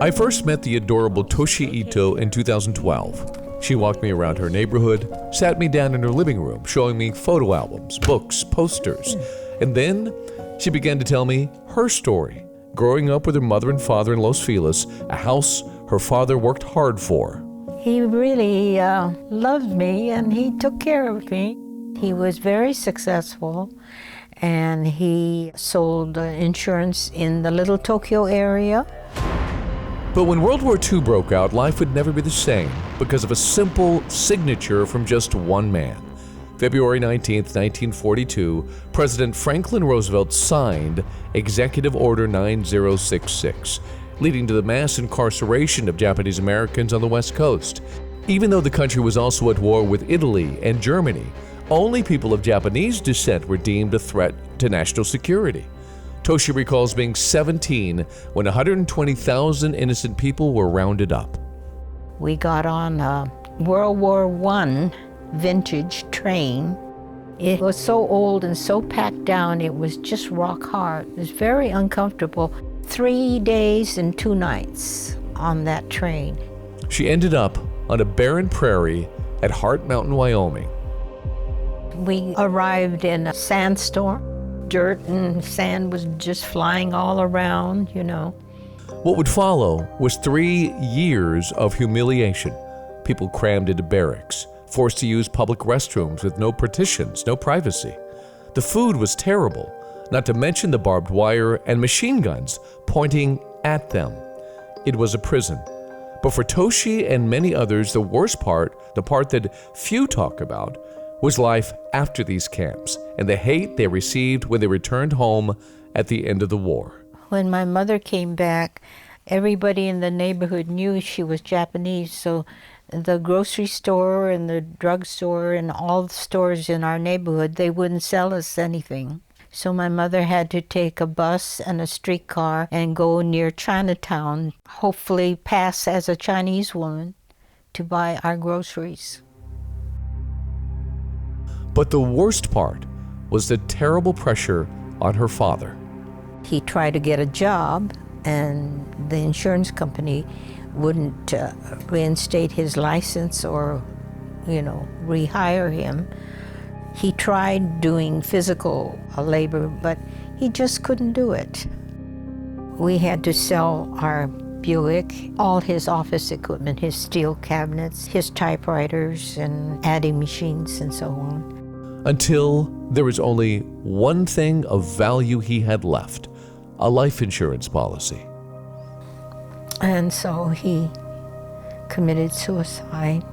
I first met the adorable Toshi Ito in 2012. She walked me around her neighborhood, sat me down in her living room, showing me photo albums, books, posters, and then she began to tell me her story, growing up with her mother and father in Los Feliz, a house her father worked hard for. He really loved me and he took care of me. He was very successful and he sold insurance in the Little Tokyo area. But when World War II broke out, life would never be the same because of a simple signature from just one man. February 19, 1942, President Franklin Roosevelt signed Executive Order 9066, leading to the mass incarceration of Japanese Americans on the West Coast. Even though the country was also at war with Italy and Germany, only people of Japanese descent were deemed a threat to national security. Toshi recalls being 17 when 120,000 innocent people were rounded up. We got on a World War I vintage train. It was so old and so packed down, it was just rock hard. It was very uncomfortable. 3 days and 2 nights on that train. She ended up on a barren prairie at Heart Mountain, Wyoming. We arrived in a sandstorm. Dirt and sand was just flying all around, you know. What would follow was 3 years of humiliation. People crammed into barracks, forced to use public restrooms with no partitions, no privacy. The food was terrible, not to mention the barbed wire and machine guns pointing at them. It was a prison. But for Toshi and many others, the worst part, the part that few talk about, was life after these camps and the hate they received when they returned home at the end of the war. When my mother came back, everybody in the neighborhood knew she was Japanese, so the grocery store and the drugstore and all the stores in our neighborhood, they wouldn't sell us anything. So my mother had to take a bus and a streetcar and go near Chinatown, hopefully pass as a Chinese woman, to buy our groceries. But the worst part was the terrible pressure on her father. He tried to get a job, and the insurance company wouldn't reinstate his license or, rehire him. He tried doing physical labor, but he just couldn't do it. We had to sell our Buick, all his office equipment, his steel cabinets, his typewriters and adding machines and so on. Until there was only one thing of value he had left, a life insurance policy. And so he committed suicide.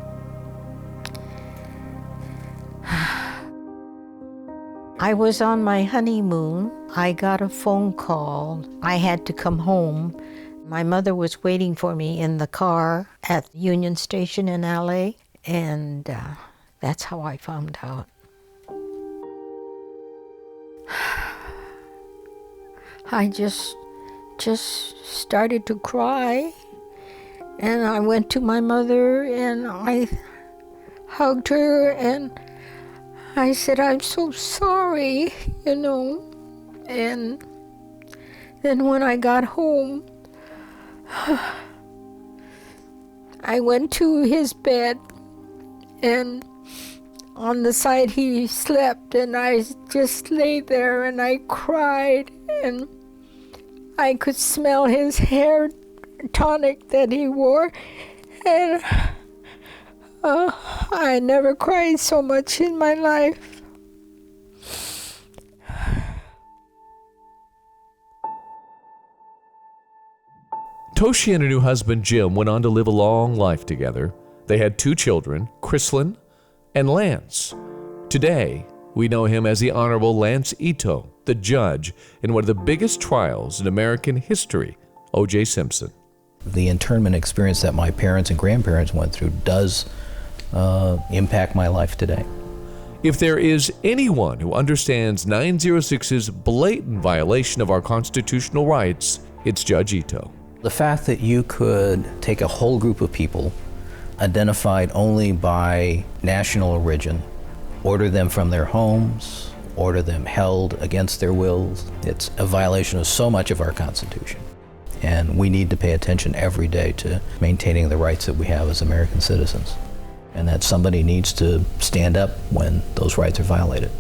I was on my honeymoon. I got a phone call. I had to come home. My mother was waiting for me in the car at Union Station in LA, and that's how I found out. I just started to cry, and I went to my mother and I hugged her and I said, I'm so sorry, And then when I got home, I went to his bed, and on the side he slept, and I just lay there and I cried, and I could smell his hair tonic that he wore, and I never cried so much in my life. Toshi and her new husband Jim went on to live a long life together. They had 2 children, Chrislyn and Lance. Today, we know him as the Honorable Lance Ito, the judge in one of the biggest trials in American history, O.J. Simpson. The internment experience that my parents and grandparents went through does impact my life today. If there is anyone who understands 906's blatant violation of our constitutional rights, it's Judge Ito. The fact that you could take a whole group of people identified only by national origin, order them from their homes, order them held against their wills, it's a violation of so much of our Constitution. And we need to pay attention every day to maintaining the rights that we have as American citizens. And that somebody needs to stand up when those rights are violated.